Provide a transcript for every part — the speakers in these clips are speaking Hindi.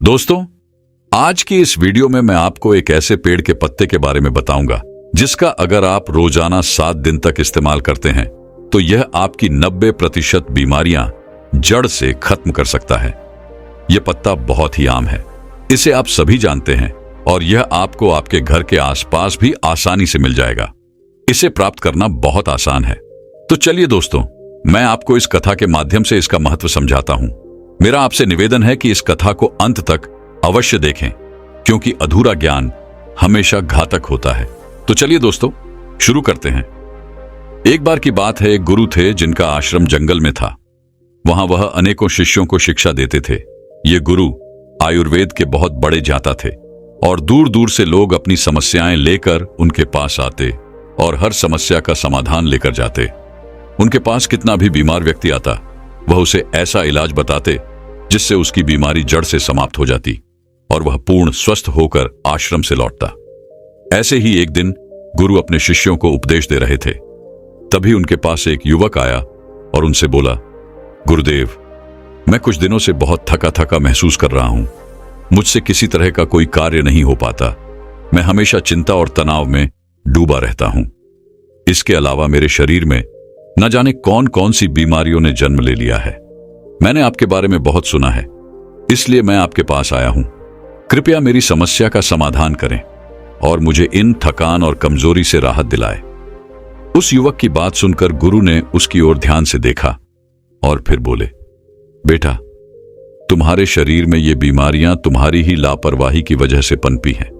दोस्तों, आज की इस वीडियो में मैं आपको एक ऐसे पेड़ के पत्ते के बारे में बताऊंगा जिसका अगर आप रोजाना 7 दिन तक इस्तेमाल करते हैं तो यह आपकी 90% बीमारियां जड़ से खत्म कर सकता है। यह पत्ता बहुत ही आम है, इसे आप सभी जानते हैं और यह आपको आपके घर के आसपास भी आसानी से मिल जाएगा। इसे प्राप्त करना बहुत आसान है। तो चलिए दोस्तों, मैं आपको इस कथा के माध्यम से इसका महत्व समझाता हूं। मेरा आपसे निवेदन है कि इस कथा को अंत तक अवश्य देखें, क्योंकि अधूरा ज्ञान हमेशा घातक होता है। तो चलिए दोस्तों, शुरू करते हैं। एक बार की बात है, एक गुरु थे जिनका आश्रम जंगल में था। वहां वह अनेकों शिष्यों को शिक्षा देते थे। ये गुरु आयुर्वेद के बहुत बड़े ज्ञाता थे और दूर दूर से लोग अपनी समस्याएं लेकर उनके पास आते और हर समस्या का समाधान लेकर जाते। उनके पास कितना भी बीमार व्यक्ति आता, वह उसे ऐसा इलाज बताते जिससे उसकी बीमारी जड़ से समाप्त हो जाती और वह पूर्ण स्वस्थ होकर आश्रम से लौटता। ऐसे ही एक दिन गुरु अपने शिष्यों को उपदेश दे रहे थे। तभी उनके पास एक युवक आया और उनसे बोला, गुरुदेव, मैं कुछ दिनों से बहुत थका थका महसूस कर रहा हूं। मुझसे किसी तरह का कोई कार्य नहीं हो पाता। मैं हमेशा चिंता और तनाव में डूबा रहता हूं। इसके अलावा मेरे शरीर में न जाने कौन कौन सी बीमारियों ने जन्म ले लिया है। मैंने आपके बारे में बहुत सुना है, इसलिए मैं आपके पास आया हूं। कृपया मेरी समस्या का समाधान करें और मुझे इन थकान और कमजोरी से राहत दिलाए। उस युवक की बात सुनकर गुरु ने उसकी ओर ध्यान से देखा और फिर बोले, बेटा, तुम्हारे शरीर में ये बीमारियां तुम्हारी ही लापरवाही की वजह से पनपी हैं।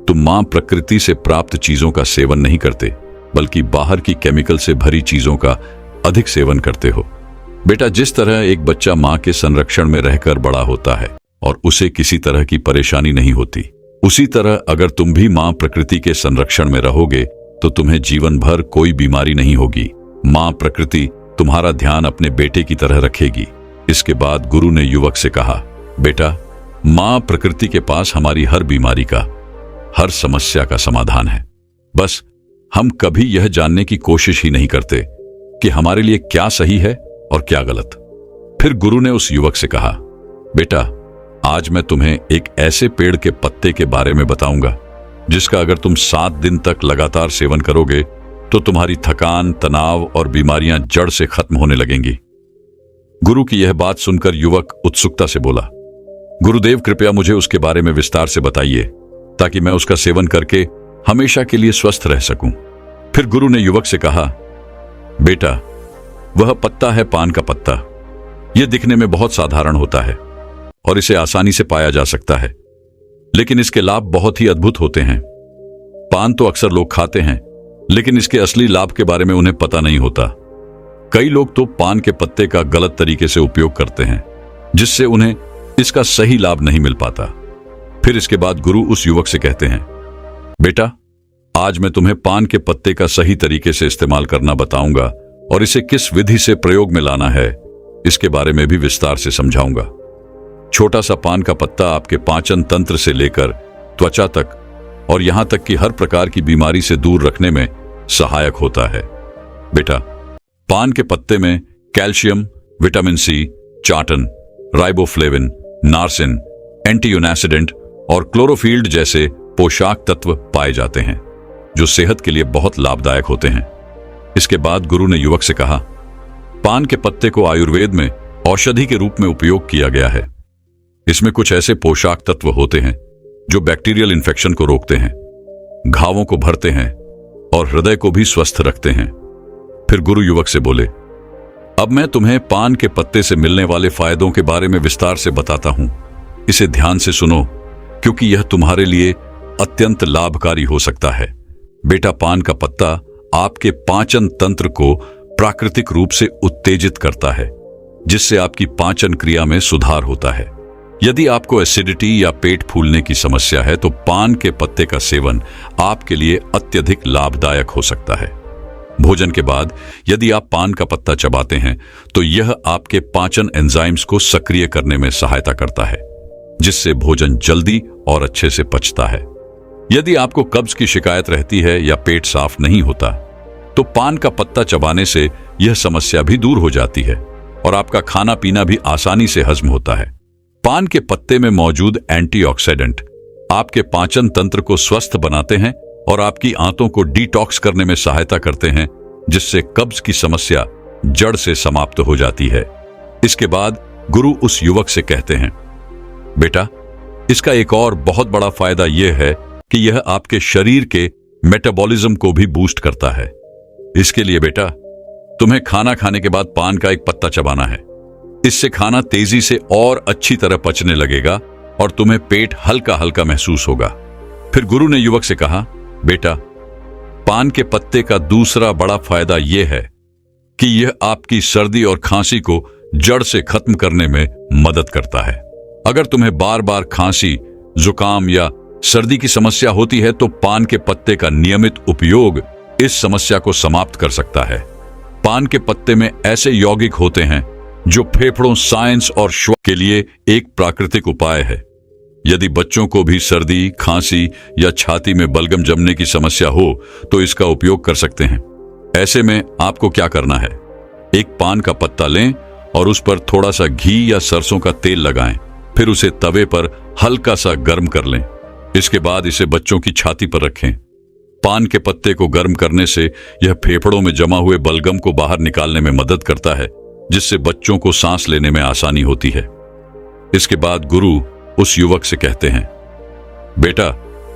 तुम मां प्रकृति से प्राप्त चीजों का सेवन नहीं करते, बल्कि बाहर की केमिकल से भरी चीजों का अधिक सेवन करते हो। बेटा, जिस तरह एक बच्चा मां के संरक्षण में रहकर बड़ा होता है और उसे किसी तरह की परेशानी नहीं होती, उसी तरह अगर तुम भी मां प्रकृति के संरक्षण में रहोगे तो तुम्हें जीवन भर कोई बीमारी नहीं होगी। मां प्रकृति तुम्हारा ध्यान अपने बेटे की तरह रखेगी। इसके बाद गुरु ने युवक से कहा, बेटा, मां प्रकृति के पास हमारी हर बीमारी का, हर समस्या का समाधान है। बस हम कभी यह जानने की कोशिश ही नहीं करते कि हमारे लिए क्या सही है और क्या गलत। फिर गुरु ने उस युवक से कहा, बेटा, आज मैं तुम्हें एक ऐसे पेड़ के पत्ते के बारे में बताऊंगा जिसका अगर तुम 7 दिन तक लगातार सेवन करोगे तो तुम्हारी थकान, तनाव और बीमारियां जड़ से खत्म होने लगेंगी। गुरु की यह बात सुनकर युवक उत्सुकता से बोला, गुरुदेव, कृपया मुझे उसके बारे में विस्तार से बताइए ताकि मैं उसका सेवन करके हमेशा के लिए स्वस्थ रह सकूं। फिर गुरु ने युवक से कहा, बेटा, वह पत्ता है पान का पत्ता। यह दिखने में बहुत साधारण होता है और इसे आसानी से पाया जा सकता है, लेकिन इसके लाभ बहुत ही अद्भुत होते हैं। पान तो अक्सर लोग खाते हैं, लेकिन इसके असली लाभ के बारे में उन्हें पता नहीं होता। कई लोग तो पान के पत्ते का गलत तरीके से उपयोग करते हैं, जिससे उन्हें इसका सही लाभ नहीं मिल पाता। फिर इसके बाद गुरु उस युवक से कहते हैं, बेटा, आज मैं तुम्हें पान के पत्ते का सही तरीके से इस्तेमाल करना बताऊंगा और इसे किस विधि से प्रयोग में लाना है इसके बारे में भी विस्तार से समझाऊंगा। छोटा सा पान का पत्ता आपके पाचन तंत्र से लेकर त्वचा तक और यहां तक कि हर प्रकार की बीमारी से दूर रखने में सहायक होता है। बेटा, पान के पत्ते में कैल्शियम, विटामिन सी, चाटन, राइबोफ्लेविन, नार्सिन, एंटीओक्सीडेंट और क्लोरोफिल्ड जैसे पोषक तत्व पाए जाते हैं जो सेहत के लिए बहुत लाभदायक होते हैं। इसके बाद गुरु ने युवक से कहा, पान के पत्ते को आयुर्वेद में औषधि के रूप में उपयोग किया गया है। इसमें कुछ ऐसे पोषक तत्व होते हैं जो बैक्टीरियल इन्फेक्शन को रोकते हैं, घावों को भरते हैं और हृदय को भी स्वस्थ रखते हैं। फिर गुरु युवक से बोले, अब मैं तुम्हें पान के पत्ते से मिलने वाले फायदों के बारे में विस्तार से बताता हूं। इसे ध्यान से सुनो, क्योंकि यह तुम्हारे लिए अत्यंत लाभकारी हो सकता है। बेटा, पान का पत्ता आपके पाचन तंत्र को प्राकृतिक रूप से उत्तेजित करता है, जिससे आपकी पाचन क्रिया में सुधार होता है। यदि आपको एसिडिटी या पेट फूलने की समस्या है तो पान के पत्ते का सेवन आपके लिए अत्यधिक लाभदायक हो सकता है। भोजन के बाद यदि आप पान का पत्ता चबाते हैं तो यह आपके पाचन एंजाइम्स को सक्रिय करने में सहायता करता है, जिससे भोजन जल्दी और अच्छे से पचता है। यदि आपको कब्ज की शिकायत रहती है या पेट साफ नहीं होता तो पान का पत्ता चबाने से यह समस्या भी दूर हो जाती है और आपका खाना पीना भी आसानी से हजम होता है। पान के पत्ते में मौजूद एंटीऑक्सीडेंट आपके पाचन तंत्र को स्वस्थ बनाते हैं और आपकी आंतों को डिटॉक्स करने में सहायता करते हैं, जिससे कब्ज की समस्या जड़ से समाप्त हो जाती है। इसके बाद गुरु उस युवक से कहते हैं, बेटा, इसका एक और बहुत बड़ा फायदा यह है कि यह आपके शरीर के मेटाबॉलिज्म को भी बूस्ट करता है। इसके लिए बेटा, तुम्हें खाना खाने के बाद पान का एक पत्ता चबाना है। इससे खाना तेजी से और अच्छी तरह पचने लगेगा और तुम्हें पेट हल्का हल्का महसूस होगा। फिर गुरु ने युवक से कहा, बेटा, पान के पत्ते का दूसरा बड़ा फायदा यह है कि यह आपकी सर्दी और खांसी को जड़ से खत्म करने में मदद करता है। अगर तुम्हें बार बार खांसी, जुकाम या सर्दी की समस्या होती है तो पान के पत्ते का नियमित उपयोग इस समस्या को समाप्त कर सकता है। पान के पत्ते में ऐसे यौगिक होते हैं जो फेफड़ों, साइंस और श्वास के लिए एक प्राकृतिक उपाय है। यदि बच्चों को भी सर्दी, खांसी या छाती में बलगम जमने की समस्या हो तो इसका उपयोग कर सकते हैं। ऐसे में आपको क्या करना है, एक पान का पत्ता लें और उस पर थोड़ा सा घी या सरसों का तेल लगाएं। फिर उसे तवे पर हल्का सा गर्म कर लें। इसके बाद इसे बच्चों की छाती पर रखें। पान के पत्ते को गर्म करने से यह फेफड़ों में जमा हुए बलगम को बाहर निकालने में मदद करता है, जिससे बच्चों को सांस लेने में आसानी होती है। इसके बाद गुरु उस युवक से कहते हैं, बेटा,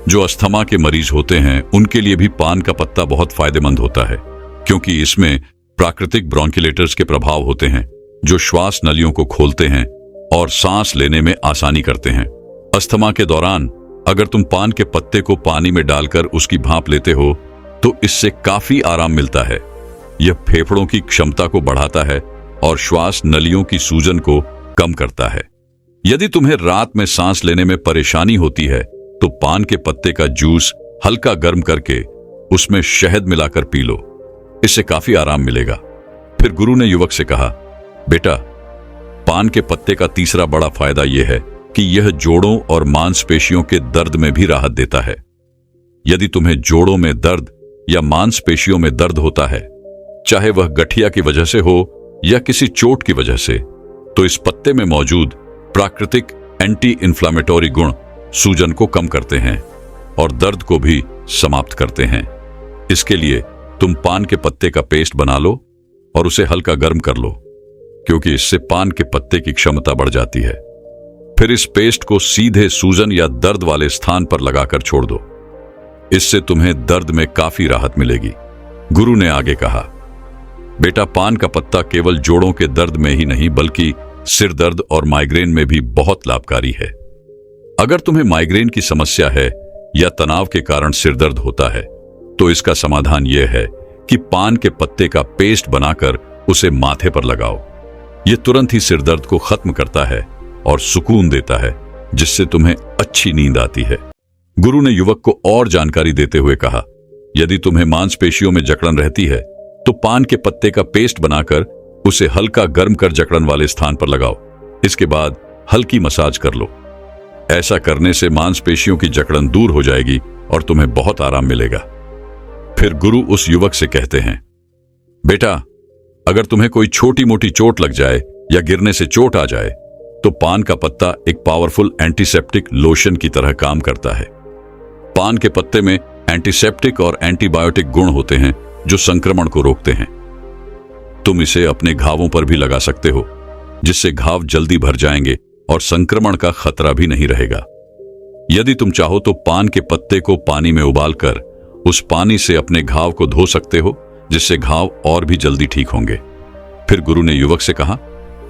जो अस्थमा के मरीज होते हैं उनके लिए भी पान का पत्ता बहुत फायदेमंद होता है, क्योंकि इसमें प्राकृतिक ब्रोंकिलेटर्स के प्रभाव होते हैं जो श्वास नलियों को खोलते हैं और सांस लेने में आसानी करते हैं। अस्थमा के दौरान अगर तुम पान के पत्ते को पानी में डालकर उसकी भाप लेते हो तो इससे काफी आराम मिलता है। यह फेफड़ों की क्षमता को बढ़ाता है और श्वास नलियों की सूजन को कम करता है। यदि तुम्हें रात में सांस लेने में परेशानी होती है तो पान के पत्ते का जूस हल्का गर्म करके उसमें शहद मिलाकर पी लो, इससे काफी आराम मिलेगा। फिर गुरु ने युवक से कहा, बेटा, पान के पत्ते का तीसरा बड़ा फायदा यह है कि यह जोड़ों और मांसपेशियों के दर्द में भी राहत देता है। यदि तुम्हें जोड़ों में दर्द या मांसपेशियों में दर्द होता है, चाहे वह गठिया की वजह से हो या किसी चोट की वजह से, तो इस पत्ते में मौजूद प्राकृतिक एंटी इंफ्लेमेटरी गुण सूजन को कम करते हैं और दर्द को भी समाप्त करते हैं। इसके लिए तुम पान के पत्ते का पेस्ट बना लो और उसे हल्का गर्म कर लो, क्योंकि इससे पान के पत्ते की क्षमता बढ़ जाती है। फिर इस पेस्ट को सीधे सूजन या दर्द वाले स्थान पर लगाकर छोड़ दो। इससे तुम्हें दर्द में काफी राहत मिलेगी। गुरु ने आगे कहा, बेटा, पान का पत्ता केवल जोड़ों के दर्द में ही नहीं बल्कि सिर दर्द और माइग्रेन में भी बहुत लाभकारी है। अगर तुम्हें माइग्रेन की समस्या है या तनाव के कारण सिर दर्द होता है तो इसका समाधान यह है कि पान के पत्ते का पेस्ट बनाकर उसे माथे पर लगाओ। यह तुरंत ही सिर दर्द को खत्म करता है और सुकून देता है, जिससे तुम्हें अच्छी नींद आती है। गुरु ने युवक को और जानकारी देते हुए कहा, यदि तुम्हें मांसपेशियों में जकड़न रहती है तो पान के पत्ते का पेस्ट बनाकर उसे हल्का गर्म कर जकड़न वाले स्थान पर लगाओ। इसके बाद हल्की मसाज कर लो। ऐसा करने से मांसपेशियों की जकड़न दूर हो जाएगी और तुम्हें बहुत आराम मिलेगा। फिर गुरु उस युवक से कहते हैं, बेटा, अगर तुम्हें कोई छोटी मोटी चोट लग जाए या गिरने से चोट आ जाए तो पान का पत्ता एक पावरफुल एंटीसेप्टिक लोशन की तरह काम करता है। पान के पत्ते में एंटीसेप्टिक और एंटीबायोटिक गुण होते हैं जो संक्रमण को रोकते हैं। तुम इसे अपने घावों पर भी लगा सकते हो, जिससे घाव जल्दी भर जाएंगे और संक्रमण का खतरा भी नहीं रहेगा। यदि तुम चाहो तो पान के पत्ते को पानी में उबालकर उस पानी से अपने घाव को धो सकते हो, जिससे घाव और भी जल्दी ठीक होंगे। फिर गुरु ने युवक से कहा,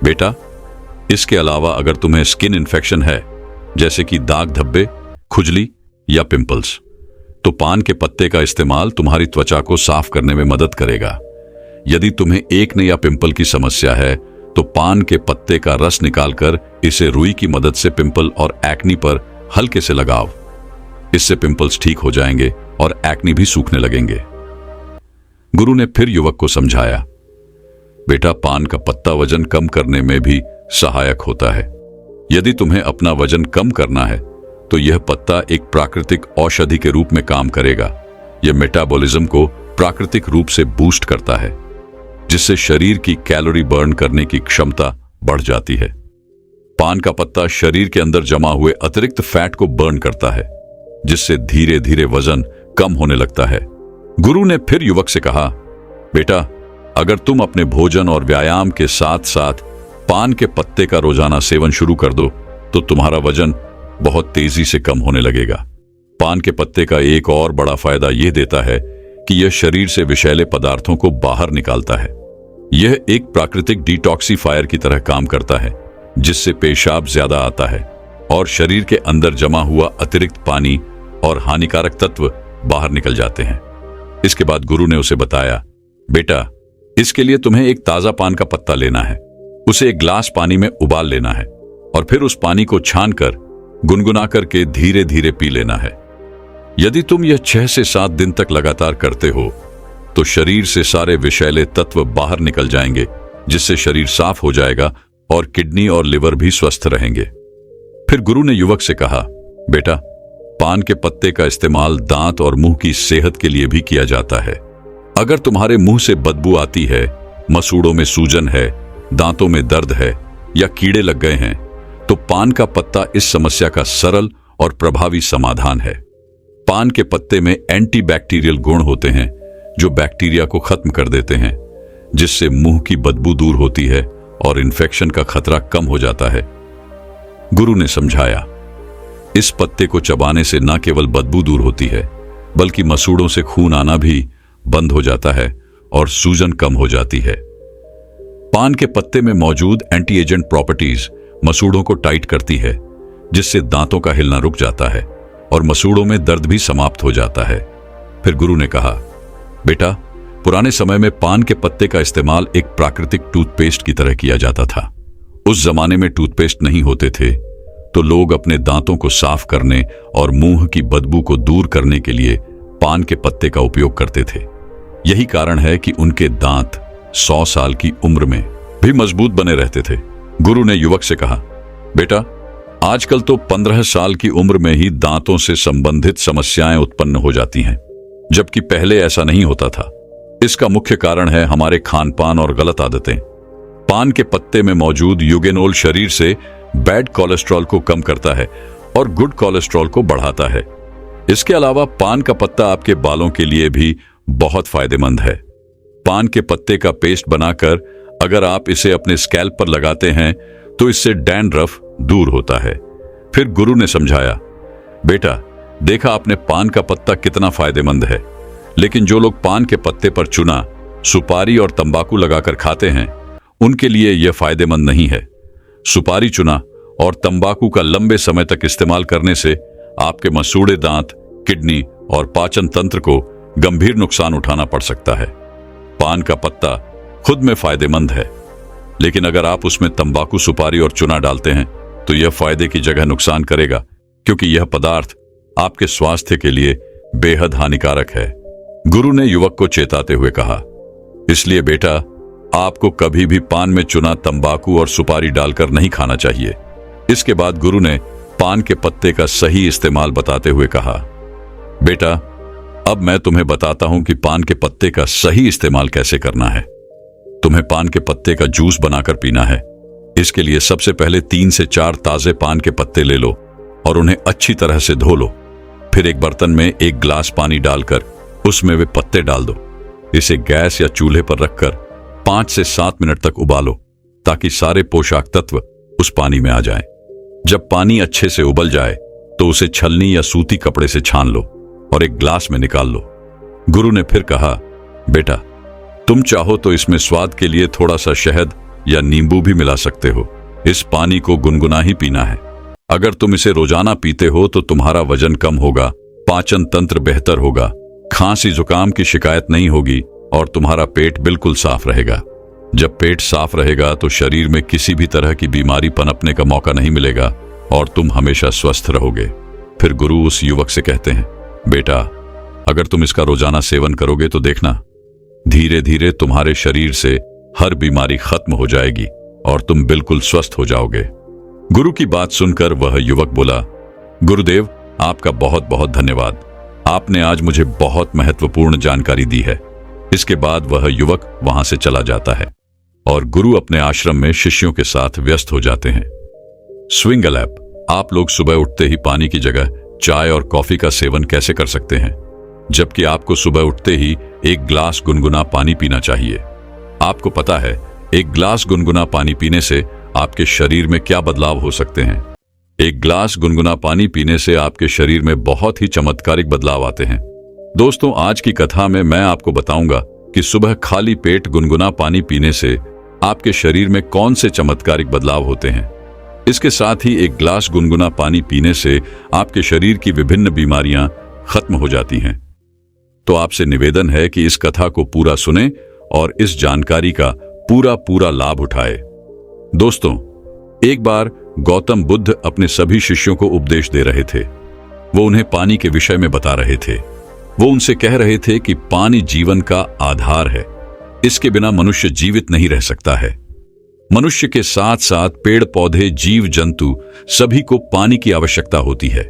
बेटा, इसके अलावा अगर तुम्हें स्किन इन्फेक्शन है, जैसे कि दाग धब्बे, खुजली या पिंपल्स, तो पान के पत्ते का इस्तेमाल तुम्हारी त्वचा को साफ करने में मदद करेगा। यदि तुम्हें एकने या पिंपल की समस्या है तो पान के पत्ते का रस निकालकर इसे रुई की मदद से पिंपल और एक्नी पर हल्के से लगाओ। इससे पिंपल्स ठीक हो जाएंगे और एक्नी भी सूखने लगेंगे। गुरु ने फिर युवक को समझाया, बेटा, पान का पत्ता वजन कम करने में भी सहायक होता है। यदि तुम्हें अपना वजन कम करना है तो यह पत्ता एक प्राकृतिक औषधि के रूप में काम करेगा। यह मेटाबॉलिज्म को प्राकृतिक रूप से बूस्ट करता है, जिससे शरीर की कैलोरी बर्न करने की क्षमता बढ़ जाती है। पान का पत्ता शरीर के अंदर जमा हुए अतिरिक्त फैट को बर्न करता है, जिससे धीरे धीरे वजन कम होने लगता है। गुरु ने फिर युवक से कहा, बेटा, अगर तुम अपने भोजन और व्यायाम के साथ साथ पान के पत्ते का रोजाना सेवन शुरू कर दो तो तुम्हारा वजन बहुत तेजी से कम होने लगेगा। पान के पत्ते का एक और बड़ा फायदा यह देता है कि यह शरीर से विषैले पदार्थों को बाहर निकालता है। यह एक प्राकृतिक डिटॉक्सिफायर की तरह काम करता है, जिससे पेशाब ज्यादा आता है और शरीर के अंदर जमा हुआ अतिरिक्त पानी और हानिकारक तत्व बाहर निकल जाते हैं। इसके बाद गुरु ने उसे बताया, बेटा, इसके लिए तुम्हें एक ताजा पान का पत्ता लेना है, उसे एक ग्लास पानी में उबाल लेना है और फिर उस पानी को छानकर गुनगुना करके धीरे धीरे पी लेना है। यदि तुम यह 6 से 7 दिन तक लगातार करते हो तो शरीर से सारे विषैले तत्व बाहर निकल जाएंगे, जिससे शरीर साफ हो जाएगा और किडनी और लिवर भी स्वस्थ रहेंगे। फिर गुरु ने युवक से कहा, बेटा, पान के पत्ते का इस्तेमाल दांत और मुंह की सेहत के लिए भी किया जाता है। अगर तुम्हारे मुंह से बदबू आती है, मसूड़ों में सूजन है, दांतों में दर्द है या कीड़े लग गए हैं, तो पान का पत्ता इस समस्या का सरल और प्रभावी समाधान है। पान के पत्ते में एंटीबैक्टीरियल गुण होते हैं जो बैक्टीरिया को खत्म कर देते हैं, जिससे मुंह की बदबू दूर होती है और इन्फेक्शन का खतरा कम हो जाता है। गुरु ने समझाया, इस पत्ते को चबाने से न केवल बदबू दूर होती है, बल्कि मसूड़ों से खून आना भी बंद हो जाता है और सूजन कम हो जाती है। पान के पत्ते में मौजूद एंटी एजेंट प्रॉपर्टीज मसूड़ों को टाइट करती है, जिससे दांतों का हिलना रुक जाता है और मसूड़ों में दर्द भी समाप्त हो जाता है। फिर गुरु ने कहा, बेटा, पुराने समय में पान के पत्ते का इस्तेमाल एक प्राकृतिक टूथपेस्ट की तरह किया जाता था। उस जमाने में टूथपेस्ट नहीं होते थे, तो लोग अपने दांतों को साफ करने और मुंह की बदबू को दूर करने के लिए पान के पत्ते का उपयोग करते थे। यही कारण है कि उनके दांत 100 साल की उम्र में भी मजबूत बने रहते थे। गुरु ने युवक से कहा, बेटा, आजकल तो 15 साल की उम्र में ही दांतों से संबंधित समस्याएं उत्पन्न हो जाती हैं, जबकि पहले ऐसा नहीं होता था। इसका मुख्य कारण है हमारे खान पान और गलत आदतें। पान के पत्ते में मौजूद यूगेनोल शरीर से बैड कोलेस्ट्रॉल को कम करता है और गुड कोलेस्ट्रॉल को बढ़ाता है। इसके अलावा पान का पत्ता आपके बालों के लिए भी बहुत फायदेमंद है। पान के पत्ते का पेस्ट बनाकर अगर आप इसे अपने स्कैल्प पर लगाते हैं तो इससे डैंड्रफ दूर होता है। फिर गुरु ने समझाया, बेटा, देखा आपने पान का पत्ता कितना फायदेमंद है, लेकिन जो लोग पान के पत्ते पर चूना, सुपारी और तंबाकू लगाकर खाते हैं, उनके लिए यह फायदेमंद नहीं है। सुपारी, चूना और तंबाकू का लंबे समय तक इस्तेमाल करने से आपके मसूड़े दांत, किडनी और पाचन तंत्र को गंभीर नुकसान उठाना पड़ सकता है। पान का पत्ता खुद में फायदेमंद है, लेकिन अगर आप उसमें तंबाकू, सुपारी और चूना डालते हैं तो यह फायदे की जगह नुकसान करेगा, क्योंकि यह पदार्थ आपके स्वास्थ्य के लिए बेहद हानिकारक है। गुरु ने युवक को चेताते हुए कहा, इसलिए बेटा, आपको कभी भी पान में चूना, तंबाकू और सुपारी डालकर नहीं खाना चाहिए। इसके बाद गुरु ने पान के पत्ते का सही इस्तेमाल बताते हुए कहा, बेटा, अब मैं तुम्हें बताता हूं कि पान के पत्ते का सही इस्तेमाल कैसे करना है। तुम्हें पान के पत्ते का जूस बनाकर पीना है। इसके लिए सबसे पहले 3 से 4 ताजे पान के पत्ते ले लो और उन्हें अच्छी तरह से धो लो। फिर एक बर्तन में 1 गिलास पानी डालकर उसमें वे पत्ते डाल दो। इसे गैस या चूल्हे पर रखकर 5 से 7 मिनट तक उबालो, ताकि सारे पोषक तत्व उस पानी में आ जाएं। जब पानी अच्छे से उबल जाए तो उसे छलनी या सूती कपड़े से छान लो और एक ग्लास में निकाल लो। गुरु ने फिर कहा, बेटा, तुम चाहो तो इसमें स्वाद के लिए थोड़ा सा शहद या नींबू भी मिला सकते हो। इस पानी को गुनगुना ही पीना है। अगर तुम इसे रोजाना पीते हो तो तुम्हारा वजन कम होगा, पाचन तंत्र बेहतर होगा, खांसी जुकाम की शिकायत नहीं होगी और तुम्हारा पेट बिल्कुल साफ रहेगा। जब पेट साफ रहेगा तो शरीर में किसी भी तरह की बीमारी पनपने का मौका नहीं मिलेगा और तुम हमेशा स्वस्थ रहोगे। फिर गुरु उस युवक से कहते हैं, बेटा, अगर तुम इसका रोजाना सेवन करोगे तो देखना, धीरे धीरे तुम्हारे शरीर से हर बीमारी खत्म हो जाएगी और तुम बिल्कुल स्वस्थ हो जाओगे। गुरु की बात सुनकर वह युवक बोला, गुरुदेव, आपका बहुत बहुत धन्यवाद। आपने आज मुझे बहुत महत्वपूर्ण जानकारी दी है। इसके बाद वह युवक वहां से चला जाता है और गुरु अपने आश्रम में शिष्यों के साथ व्यस्त हो जाते हैं। स्विंगल ऐप। आप लोग सुबह उठते ही पानी की जगह चाय और कॉफी का सेवन कैसे कर सकते हैं, जबकि आपको सुबह उठते ही एक ग्लास गुनगुना पानी पीना चाहिए। आपको पता है एक ग्लास गुनगुना पानी पीने से आपके शरीर में क्या बदलाव हो सकते हैं। एक ग्लास गुनगुना पानी पीने से आपके शरीर में बहुत ही चमत्कारिक बदलाव आते हैं। दोस्तों, आज की कथा में मैं आपको बताऊंगा कि सुबह खाली पेट गुनगुना पानी पीने से आपके शरीर में कौन से चमत्कारिक बदलाव होते हैं। इसके साथ ही एक ग्लास गुनगुना पानी पीने से आपके शरीर की विभिन्न बीमारियां खत्म हो जाती हैं। तो आपसे निवेदन है कि इस कथा को पूरा सुनें और इस जानकारी का पूरा लाभ उठाएं। दोस्तों, एक बार गौतम बुद्ध अपने सभी शिष्यों को उपदेश दे रहे थे। वो उन्हें पानी के विषय में बता रहे थे। वो उनसे कह रहे थे कि पानी जीवन का आधार है। इसके बिना मनुष्य जीवित नहीं रह सकता है। मनुष्य के साथ साथ पेड़ पौधे, जीव जंतु सभी को पानी की आवश्यकता होती है।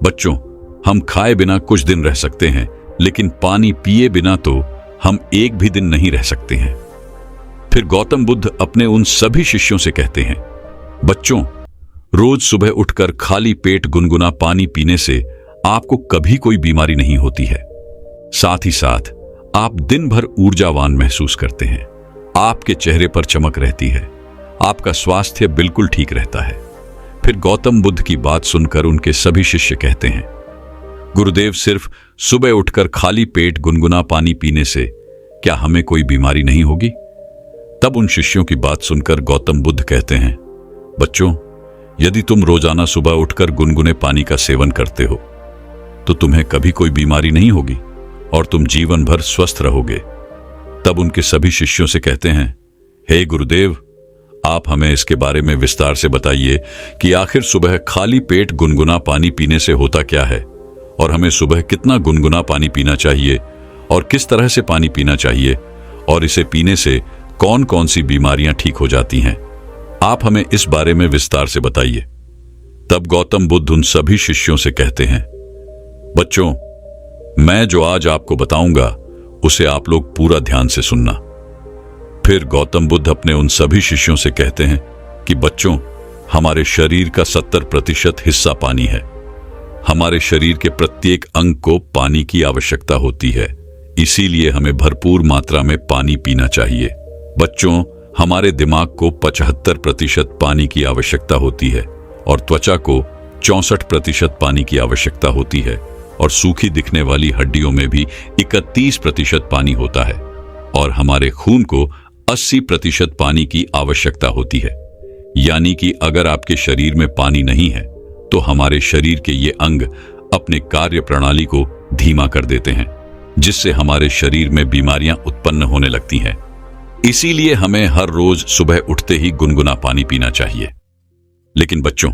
बच्चों, हम खाए बिना कुछ दिन रह सकते हैं, लेकिन पानी पिए बिना तो हम एक भी दिन नहीं रह सकते हैं। फिर गौतम बुद्ध अपने उन सभी शिष्यों से कहते हैं, बच्चों, रोज सुबह उठकर खाली पेट गुनगुना पानी पीने से आपको कभी कोई बीमारी नहीं होती है। साथ ही साथ आप दिन भर ऊर्जावान महसूस करते हैं। आपके चेहरे पर चमक रहती है। आपका स्वास्थ्य बिल्कुल ठीक रहता है। फिर गौतम बुद्ध की बात सुनकर उनके सभी शिष्य कहते हैं, गुरुदेव, सिर्फ सुबह उठकर खाली पेट गुनगुना पानी पीने से क्या हमें कोई बीमारी नहीं होगी? तब उन शिष्यों की बात सुनकर गौतम बुद्ध कहते हैं, बच्चों, यदि तुम रोजाना सुबह उठकर गुनगुने पानी का सेवन करते हो तो तुम्हें कभी कोई बीमारी नहीं होगी और तुम जीवन भर स्वस्थ रहोगे। तब उनके सभी शिष्यों से कहते हैं, हे गुरुदेव, आप हमें इसके बारे में विस्तार से बताइए कि आखिर सुबह खाली पेट गुनगुना पानी पीने से होता क्या है और हमें सुबह कितना गुनगुना पानी पीना चाहिए और किस तरह से पानी पीना चाहिए और इसे पीने से कौन कौन सी बीमारियां ठीक हो जाती हैं। आप हमें इस बारे में विस्तार से बताइए। तब गौतम बुद्ध उन सभी शिष्यों से कहते हैं, बच्चों, मैं जो आज आपको बताऊंगा उसे आप लोग पूरा ध्यान से सुनना। फिर गौतम बुद्ध अपने उन सभी शिष्यों से कहते हैं कि बच्चों, हमारे शरीर का 70% हिस्सा पानी है। हमारे शरीर के प्रत्येक अंग को पानी की आवश्यकता होती है, इसीलिए हमें भरपूर मात्रा में पानी पीना चाहिए। बच्चों, हमारे दिमाग को 75% पानी की आवश्यकता होती है और त्वचा को 64% पानी की आवश्यकता होती है और सूखी दिखने वाली हड्डियों में भी 31% पानी होता है और हमारे खून को 80% पानी की आवश्यकता होती है। यानी कि अगर आपके शरीर में पानी नहीं है तो हमारे शरीर के ये अंग अपने कार्य प्रणाली को धीमा कर देते हैं, जिससे हमारे शरीर में बीमारियां उत्पन्न होने लगती हैं। इसीलिए हमें हर रोज सुबह उठते ही गुनगुना पानी पीना चाहिए। लेकिन बच्चों,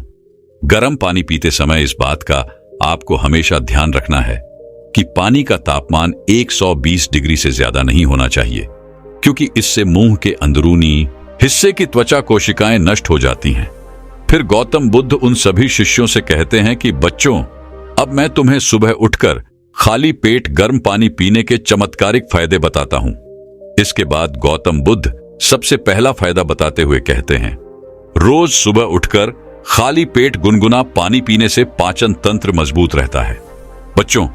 गर्म पानी पीते समय इस बात का आपको हमेशा ध्यान रखना है कि पानी का तापमान 120 डिग्री से ज्यादा नहीं होना चाहिए, क्योंकि इससे मुंह के अंदरूनी हिस्से की त्वचा कोशिकाएं नष्ट हो जाती हैं। फिर गौतम बुद्ध उन सभी शिष्यों से कहते हैं कि बच्चों, अब मैं तुम्हें सुबह उठकर खाली पेट गर्म पानी पीने के चमत्कारिक फायदे बताता हूं। इसके बाद गौतम बुद्ध सबसे पहला फायदा बताते हुए कहते हैं, रोज सुबह उठकर खाली पेट गुनगुना पानी पीने से पाचन तंत्र मजबूत रहता है। बच्चों,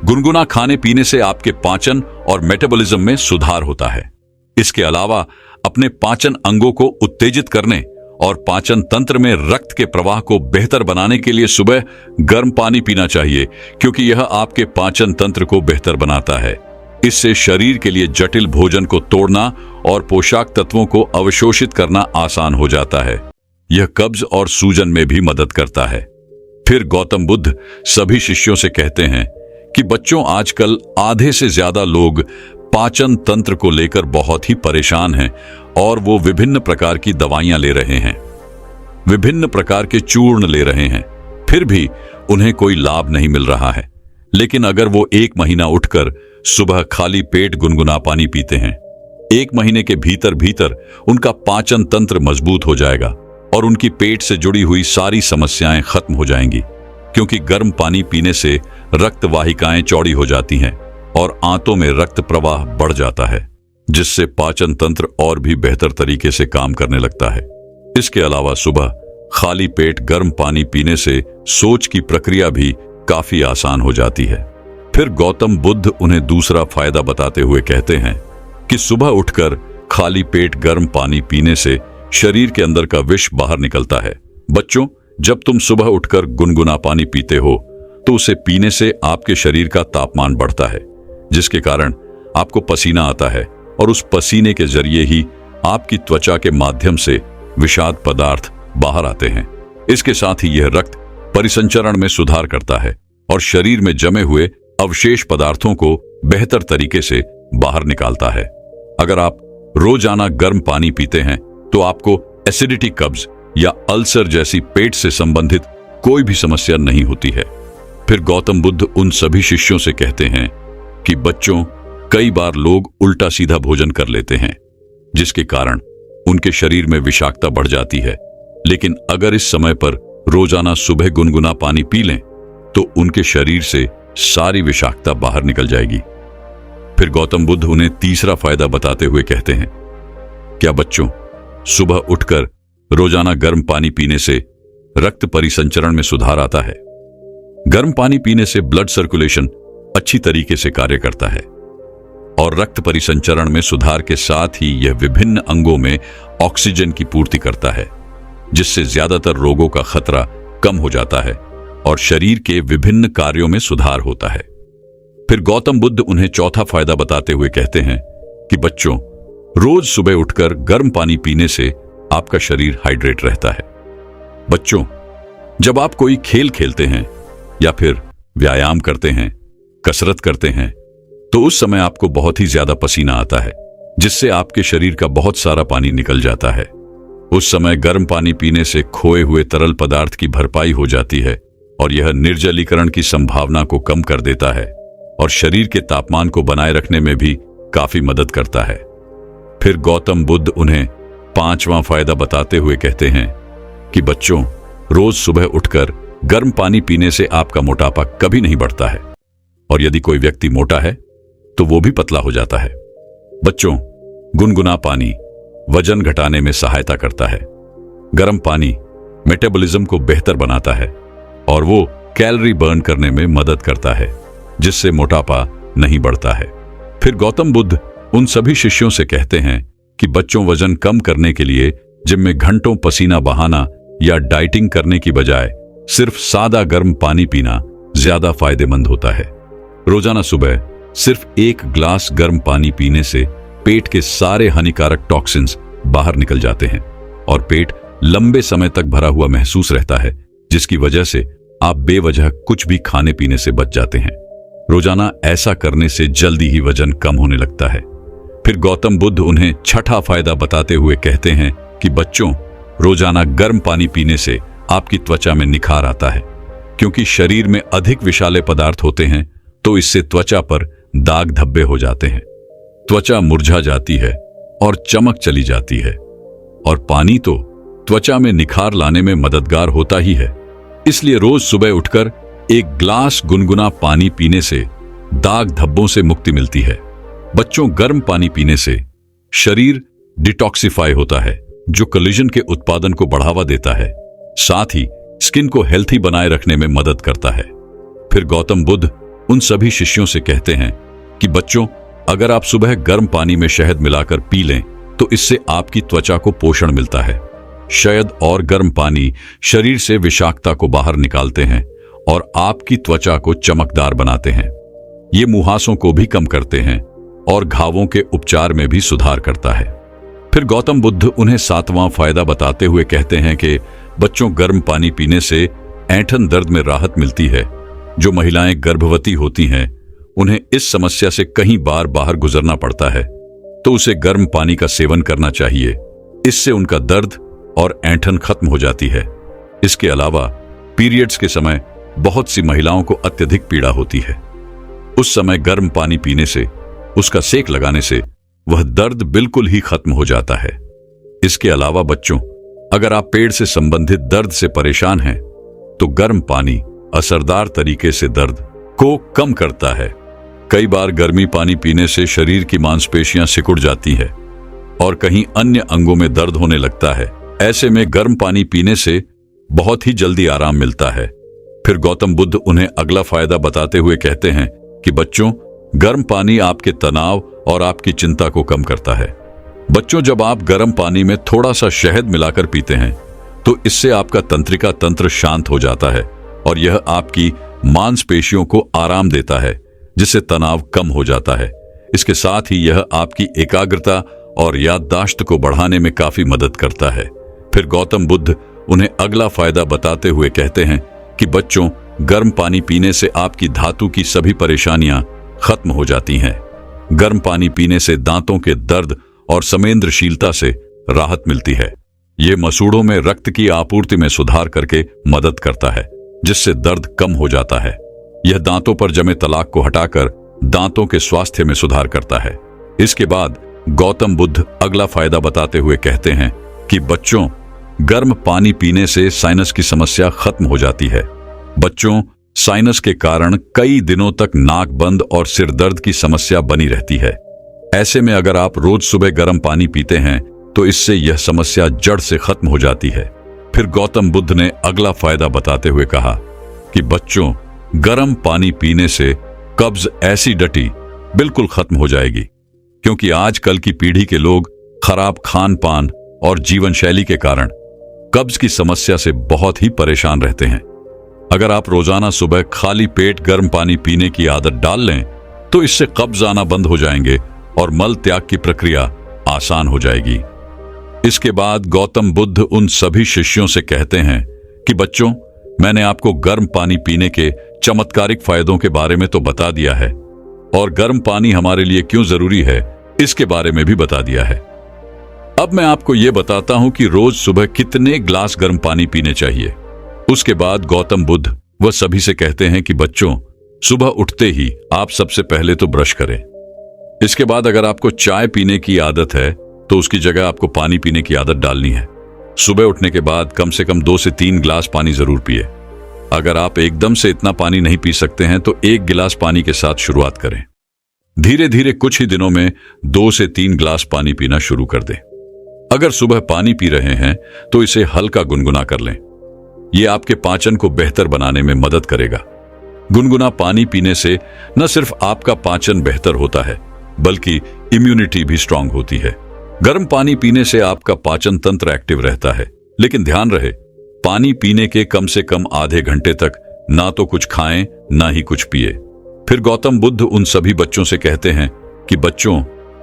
गुनगुना खाने पीने से आपके पाचन और मेटाबॉलिज्म में सुधार होता है। इसके अलावा अपने पाचन अंगों को उत्तेजित करने और पाचन तंत्र में रक्त के प्रवाह को बेहतर बनाने के लिए सुबह गर्म पानी पीना चाहिए, क्योंकि यह आपके पाचन तंत्र को बेहतर बनाता है। इससे शरीर के लिए जटिल भोजन को तोड़ना और पोषक तत्वों को अवशोषित करना आसान हो जाता है। यह कब्ज और सूजन में भी मदद करता है। फिर गौतम बुद्ध सभी शिष्यों से कहते हैं कि बच्चों, आजकल आधे से ज्यादा लोग पाचन तंत्र को लेकर बहुत ही परेशान हैं और वो विभिन्न प्रकार की दवाइयां ले रहे हैं, विभिन्न प्रकार के चूर्ण ले रहे हैं, फिर भी उन्हें कोई लाभ नहीं मिल रहा है। लेकिन अगर वो 1 महीना उठकर सुबह खाली पेट गुनगुना पानी पीते हैं, 1 महीने के भीतर भीतर उनका पाचन तंत्र मजबूत हो जाएगा और उनकी पेट से जुड़ी हुई सारी समस्याएं खत्म हो जाएंगी, क्योंकि गर्म पानी पीने से रक्त वाहिकाएं चौड़ी हो जाती हैं और आंतों में रक्त प्रवाह बढ़ जाता है, जिससे पाचन तंत्र और भी बेहतर तरीके से काम करने लगता है। इसके अलावा सुबह खाली पेट गर्म पानी पीने से सोच की प्रक्रिया भी काफी आसान हो जाती है। फिर गौतम बुद्ध उन्हें दूसरा फायदा बताते हुए कहते हैं कि सुबह उठकर खाली पेट गर्म पानी पीने से शरीर के अंदर का विष बाहर निकलता है। बच्चों, जब तुम सुबह उठकर गुनगुना पानी पीते हो तो उसे पीने से आपके शरीर का तापमान बढ़ता है, जिसके कारण आपको पसीना आता है और उस पसीने के जरिए ही आपकी त्वचा के माध्यम से विषाक्त पदार्थ बाहर आते हैं। इसके साथ ही यह रक्त परिसंचरण में सुधार करता है और शरीर में जमे हुए अवशेष पदार्थों को बेहतर तरीके से बाहर निकालता है। अगर आप रोजाना गर्म पानी पीते हैं तो आपको एसिडिटी, कब्ज या अल्सर जैसी पेट से संबंधित कोई भी समस्या नहीं होती है। फिर गौतम बुद्ध उन सभी शिष्यों से कहते हैं कि बच्चों, कई बार लोग उल्टा सीधा भोजन कर लेते हैं, जिसके कारण उनके शरीर में विषाक्तता बढ़ जाती है। लेकिन अगर इस समय पर रोजाना सुबह गुनगुना पानी पी लें तो उनके शरीर से सारी विषाक्तता बाहर निकल जाएगी। फिर गौतम बुद्ध उन्हें तीसरा फायदा बताते हुए कहते हैं, क्या बच्चों, सुबह उठकर रोजाना गर्म पानी पीने से रक्त परिसंचरण में सुधार आता है। गर्म पानी पीने से ब्लड सर्कुलेशन अच्छी तरीके से कार्य करता है और रक्त परिसंचरण में सुधार के साथ ही यह विभिन्न अंगों में ऑक्सीजन की पूर्ति करता है, जिससे ज्यादातर रोगों का खतरा कम हो जाता है और शरीर के विभिन्न कार्यों में सुधार होता है। फिर गौतम बुद्ध उन्हें चौथा फायदा बताते हुए कहते हैं कि बच्चों, रोज सुबह उठकर गर्म पानी पीने से आपका शरीर हाइड्रेट रहता है। बच्चों, जब आप कोई खेल खेलते हैं या फिर व्यायाम करते हैं, कसरत करते हैं, तो उस समय आपको बहुत ही ज्यादा पसीना आता है, जिससे आपके शरीर का बहुत सारा पानी निकल जाता है। उस समय गर्म पानी पीने से खोए हुए तरल पदार्थ की भरपाई हो जाती है और यह निर्जलीकरण की संभावना को कम कर देता है और शरीर के तापमान को बनाए रखने में भी काफी मदद करता है। फिर गौतम बुद्ध उन्हें पांचवां फायदा बताते हुए कहते हैं कि बच्चों, रोज सुबह उठकर गर्म पानी पीने से आपका मोटापा कभी नहीं बढ़ता है और यदि कोई व्यक्ति मोटा है तो वो भी पतला हो जाता है। बच्चों, गुनगुना पानी वजन घटाने में सहायता करता है। गर्म पानी मेटाबॉलिज्म को बेहतर बनाता है और वो कैलोरी बर्न करने में मदद करता है, जिससे मोटापा नहीं बढ़ता है। फिर गौतम बुद्ध उन सभी शिष्यों से कहते हैं कि बच्चों, वजन कम करने के लिए जिम में घंटों पसीना बहाना या डाइटिंग करने की बजाय सिर्फ सादा गर्म पानी पीना ज्यादा फायदेमंद होता है। रोजाना सुबह सिर्फ 1 ग्लास गर्म पानी पीने से पेट के सारे हानिकारक टॉक्सिन्स बाहर निकल जाते हैं और पेट लंबे समय तक भरा हुआ महसूस रहता है, जिसकी वजह से आप बेवजह कुछ भी खाने पीने से बच जाते हैं। रोजाना ऐसा करने से जल्दी ही वजन कम होने लगता है। फिर गौतम बुद्ध उन्हें छठा फायदा बताते हुए कहते हैं कि बच्चों, रोजाना गर्म पानी पीने से आपकी त्वचा में निखार आता है, क्योंकि शरीर में अधिक विषाले पदार्थ होते हैं तो इससे त्वचा पर दाग धब्बे हो जाते हैं, त्वचा मुरझा जाती है और चमक चली जाती है। और पानी तो त्वचा में निखार लाने में मददगार होता ही है। इसलिए रोज सुबह उठकर 1 ग्लास गुनगुना पानी पीने से दाग धब्बों से मुक्ति मिलती है। बच्चों, गर्म पानी पीने से शरीर डिटॉक्सिफाई होता है, जो कोलेजन के उत्पादन को बढ़ावा देता है, साथ ही स्किन को हेल्थी बनाए रखने में मदद करता है। फिर गौतम बुद्ध उन सभी शिष्यों से कहते हैं कि बच्चों, अगर आप सुबह गर्म पानी में शहद मिलाकर पी लें तो इससे आपकी त्वचा को पोषण मिलता है। शहद और गर्म पानी शरीर से विषाक्तता को बाहर निकालते हैं और आपकी त्वचा को चमकदार बनाते हैं। ये मुहासों को भी कम करते हैं और घावों के उपचार में भी सुधार करता है। फिर गौतम बुद्ध उन्हें 7वां फायदा बताते हुए कहते हैं कि बच्चों, गर्म पानी पीने से ऐंठन दर्द में राहत मिलती है। जो महिलाएं गर्भवती होती हैं, उन्हें इस समस्या से कई बार बाहर गुजरना पड़ता है, तो उसे गर्म पानी का सेवन करना चाहिए। इससे उनका दर्द और ऐंठन खत्म हो जाती है। इसके अलावा पीरियड्स के समय बहुत सी महिलाओं को अत्यधिक पीड़ा होती है। उस समय गर्म पानी पीने से, उसका सेक लगाने से वह दर्द बिल्कुल ही खत्म हो जाता है। इसके अलावा बच्चों, अगर आप पेट से संबंधित दर्द से परेशान हैं तो गर्म पानी असरदार तरीके से दर्द को कम करता है। कई बार गर्मी पानी पीने से शरीर की मांसपेशियां सिकुड़ जाती है और कहीं अन्य अंगों में दर्द होने लगता है। ऐसे में गर्म पानी पीने से बहुत ही जल्दी आराम मिलता है। फिर गौतम बुद्ध उन्हें अगला फायदा बताते हुए कहते हैं कि बच्चों, गर्म पानी आपके तनाव और आपकी चिंता को कम करता है। बच्चों, जब आप गर्म पानी में थोड़ा सा शहद मिलाकर पीते हैं तो इससे आपका तंत्रिका तंत्र शांत हो जाता है और यह आपकी मांसपेशियों को आराम देता है, जिससे तनाव कम हो जाता है। इसके साथ ही यह आपकी एकाग्रता और याददाश्त को बढ़ाने में काफी मदद करता है। फिर गौतम बुद्ध उन्हें अगला फायदा बताते हुए कहते हैं कि बच्चों, गर्म पानी पीने से आपकी धातु की सभी परेशानियां खत्म हो जाती हैं। गर्म पानी पीने से दांतों के दर्द और संवेदनशीलता से राहत मिलती है। ये मसूड़ों में रक्त की आपूर्ति में सुधार करके मदद करता है, जिससे दर्द कम हो जाता है। यह दांतों पर जमे तलाक को हटाकर दांतों के स्वास्थ्य में सुधार करता है। इसके बाद गौतम बुद्ध अगला फायदा बताते हुए कहते हैं कि बच्चों, गर्म पानी पीने से साइनस की समस्या खत्म हो जाती है। बच्चों, साइनस के कारण कई दिनों तक नाक बंद और सिर दर्द की समस्या बनी रहती है। ऐसे में अगर आप रोज सुबह गर्म पानी पीते हैं तो इससे यह समस्या जड़ से खत्म हो जाती है। फिर गौतम बुद्ध ने अगला फायदा बताते हुए कहा कि बच्चों, गर्म पानी पीने से कब्ज, एसिडिटी बिल्कुल खत्म हो जाएगी, क्योंकि आजकल की पीढ़ी के लोग खराब खान पान और जीवन शैली के कारण कब्ज की समस्या से बहुत ही परेशान रहते हैं। अगर आप रोजाना सुबह खाली पेट गर्म पानी पीने की आदत डाल लें तो इससे कब्ज आना बंद हो जाएंगे और मल त्याग की प्रक्रिया आसान हो जाएगी। इसके बाद गौतम बुद्ध उन सभी शिष्यों से कहते हैं कि बच्चों, मैंने आपको गर्म पानी पीने के चमत्कारिक फायदों के बारे में तो बता दिया है और गर्म पानी हमारे लिए क्यों जरूरी है इसके बारे में भी बता दिया है। अब मैं आपको यह बताता हूं कि रोज सुबह कितने ग्लास गर्म पानी पीने चाहिए। उसके बाद गौतम बुद्ध वह सभी से कहते हैं कि बच्चों, सुबह उठते ही आप सबसे पहले तो ब्रश करें। इसके बाद अगर आपको चाय पीने की आदत है तो उसकी जगह आपको पानी पीने की आदत डालनी है। सुबह उठने के बाद कम से कम 2 से 3 गिलास पानी जरूर पिए। अगर आप एकदम से इतना पानी नहीं पी सकते हैं तो 1 गिलास पानी के साथ शुरुआत करें। धीरे धीरे कुछ ही दिनों में 2 से 3 गिलास पानी पीना शुरू कर दें। अगर सुबह पानी पी रहे हैं तो इसे हल्का गुनगुना कर लें। यह आपके पाचन को बेहतर बनाने में मदद करेगा। गुनगुना पानी पीने से न सिर्फ आपका पाचन बेहतर होता है बल्कि इम्यूनिटी भी स्ट्रांग होती है। गर्म पानी पीने से आपका पाचन तंत्र एक्टिव रहता है, लेकिन ध्यान रहे, पानी पीने के कम से कम आधे घंटे तक ना तो कुछ खाएं ना ही कुछ पिए। फिर गौतम बुद्ध उन सभी बच्चों से कहते हैं कि बच्चों,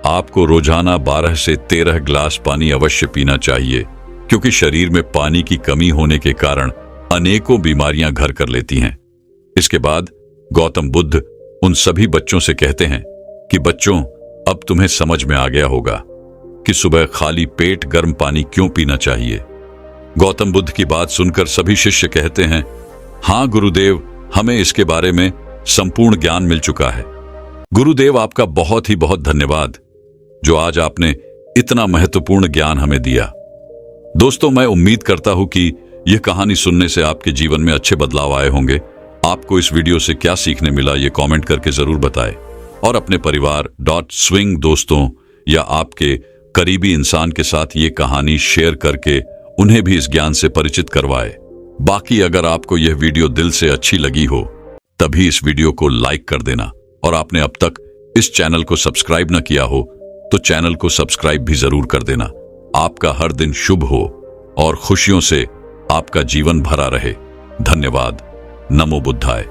आपको रोजाना 12 से 13 गिलास पानी अवश्य पीना चाहिए, क्योंकि शरीर में पानी की कमी होने के कारण अनेकों बीमारियां घर कर लेती हैं। इसके बाद गौतम बुद्ध उन सभी बच्चों से कहते हैं कि बच्चों, अब तुम्हें समझ में आ गया होगा कि सुबह खाली पेट गर्म पानी क्यों पीना चाहिए। गौतम बुद्ध की बात सुनकर सभी शिष्य कहते हैं, हाँ गुरुदेव, हमें इसके बारे में संपूर्ण ज्ञान मिल चुका है। गुरुदेव, आपका बहुत ही बहुत धन्यवाद जो आज आपने इतना महत्वपूर्ण ज्ञान हमें दिया। दोस्तों, मैं उम्मीद करता हूं कि यह कहानी सुनने से आपके जीवन में अच्छे बदलाव आए होंगे। आपको इस वीडियो से क्या सीखने मिला ये कमेंट करके जरूर बताएं और अपने परिवार .swing दोस्तों या आपके करीबी इंसान के साथ ये कहानी शेयर करके उन्हें भी इस ज्ञान से परिचित करवाएं। बाकी अगर आपको यह वीडियो दिल से अच्छी लगी हो तभी इस वीडियो को लाइक कर देना और आपने अब तक इस चैनल को सब्सक्राइब न किया हो तो चैनल को सब्सक्राइब भी जरूर कर देना। आपका हर दिन शुभ हो और खुशियों से आपका जीवन भरा रहे। धन्यवाद। नमो बुद्धाय।